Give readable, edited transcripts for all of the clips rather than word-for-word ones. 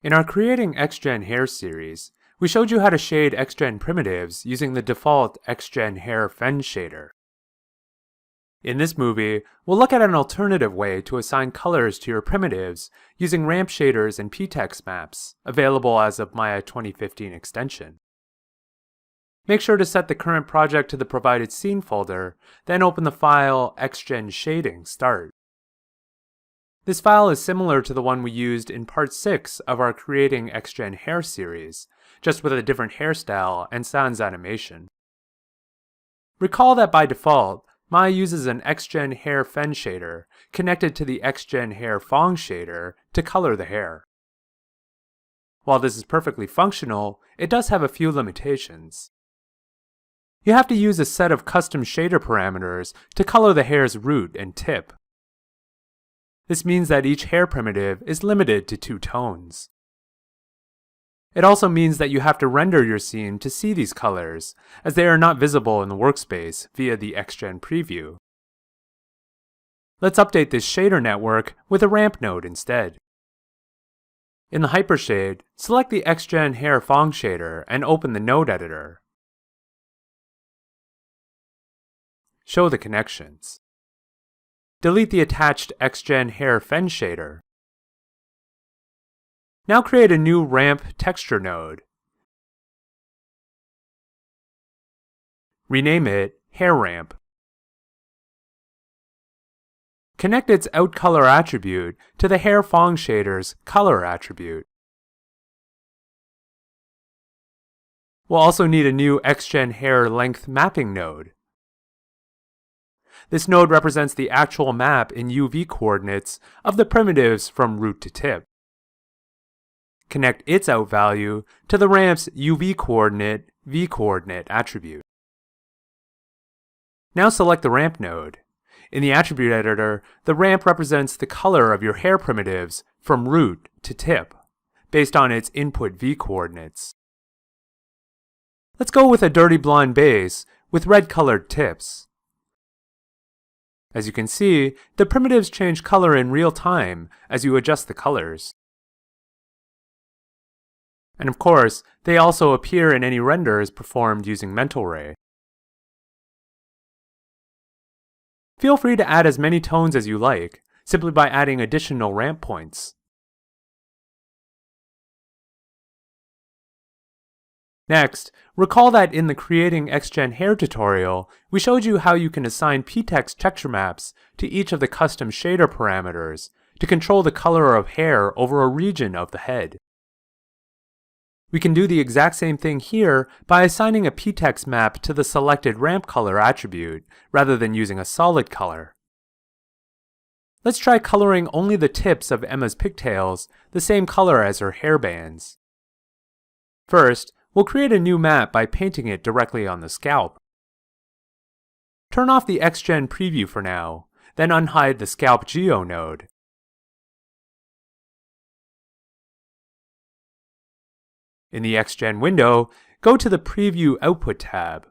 In our Creating XGen Hair series, we showed you how to shade XGen primitives using the default XGen Hair Fen shader. In this movie, we'll look at an alternative way to assign colors to your primitives using ramp shaders and Ptex maps, available as of Maya 2015 extension. Make sure to set the current project to the provided scene folder, then open the file XGen Shading Start. This file is similar to the one we used in part 6 of our Creating XGen Hair series, just with a different hairstyle and sans animation. Recall that by default, Maya uses an XGen Hair Fen shader connected to the XGen Hair Fong shader to color the hair. While this is perfectly functional, it does have a few limitations. You have to use a set of custom shader parameters to color the hair's root and tip. This means that each hair primitive is limited to 2 tones. It also means that you have to render your scene to see these colors, as they are not visible in the workspace via the XGen preview. Let's update this shader network with a ramp node instead. In the Hypershade, select the XGen Hair Fong shader and open the node editor. Show the connections. Delete the attached XGen Hair Fen shader. Now create a new ramp texture node. Rename it Hair Ramp. Connect its OutColor attribute to the Hair Fong shader's Color attribute. We'll also need a new XGen Hair Length Mapping node. This node represents the actual map in UV coordinates of the primitives from root to tip. Connect its out value to the ramp's UV coordinate, V coordinate attribute. Now select the ramp node. In the attribute editor, the ramp represents the color of your hair primitives from root to tip, based on its input V coordinates. Let's go with a dirty blonde base with red colored tips. As you can see, the primitives change color in real time as you adjust the colors. And of course, they also appear in any renders performed using Mental Ray. Feel free to add as many tones as you like, simply by adding additional ramp points. Next, recall that in the Creating XGen Hair tutorial, we showed you how you can assign Ptex texture maps to each of the custom shader parameters to control the color of hair over a region of the head. We can do the exact same thing here by assigning a Ptex map to the selected ramp color attribute rather than using a solid color. Let's try coloring only the tips of Emma's pigtails the same color as her hairbands. First, we'll create a new map by painting it directly on the scalp. Turn off the XGen preview for now, then unhide the Scalp Geo node. In the XGen window, go to the Preview Output tab.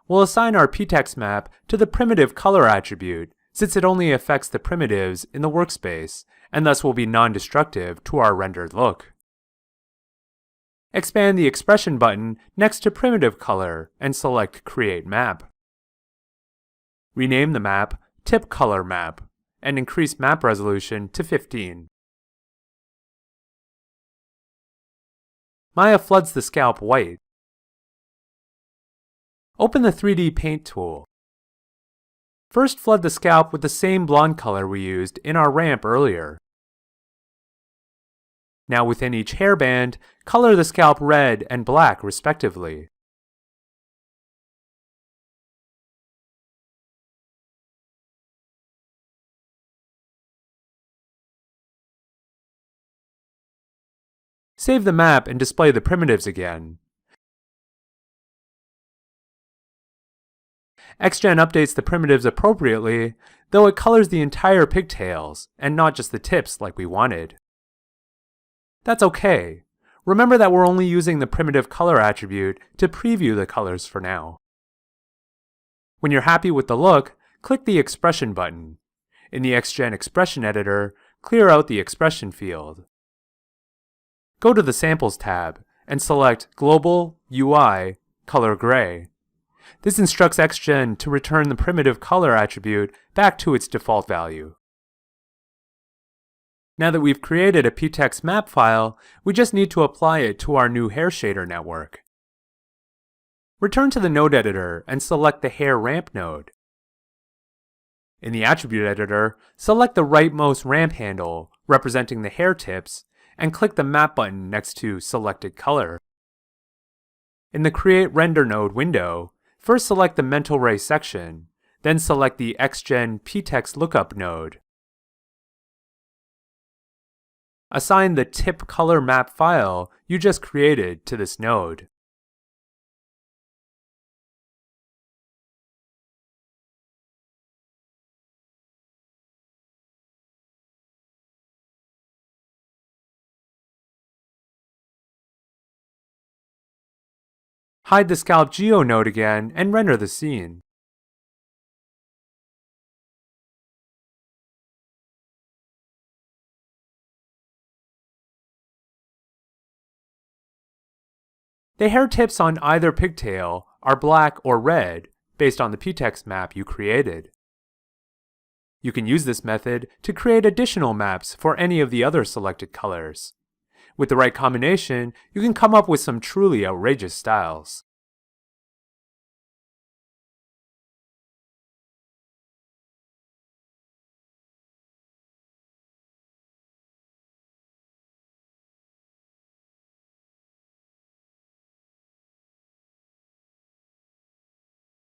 We'll assign our Ptex map to the primitive color attribute, since it only affects the primitives in the workspace, and thus will be non-destructive to our rendered look. Expand the Expression button next to Primitive Color and select Create Map. Rename the map Tip Color Map and increase map resolution to 15. Maya floods the scalp white. Open the 3D Paint tool. First flood the scalp with the same blonde color we used in our ramp earlier. Now within each hairband, color the scalp red and black respectively. Save the map and display the primitives again. XGen updates the primitives appropriately, though it colors the entire pigtails, and not just the tips like we wanted. That's okay. Remember that we're only using the primitive color attribute to preview the colors for now. When you're happy with the look, click the Expression button. In the XGen Expression Editor, clear out the expression field. go to the Samples tab and select Global UI Color Gray. This instructs XGen to return the primitive color attribute back to its default value. Now that we've created a Ptex map file, we just need to apply it to our new hair shader network. Return to the node editor and select the hair ramp node. In the attribute editor, select the rightmost ramp handle representing the hair tips and click the map button next to selected color. In the Create Render Node window, first select the mental ray section, then select the XGen Ptex lookup node. Assign the tip color map file you just created to this node. Hide the Scalp Geo node again and render the scene. The hair tips on either pigtail are black or red based on the Ptex map you created. You can use this method to create additional maps for any of the other selected colors. With the right combination, you can come up with some truly outrageous styles.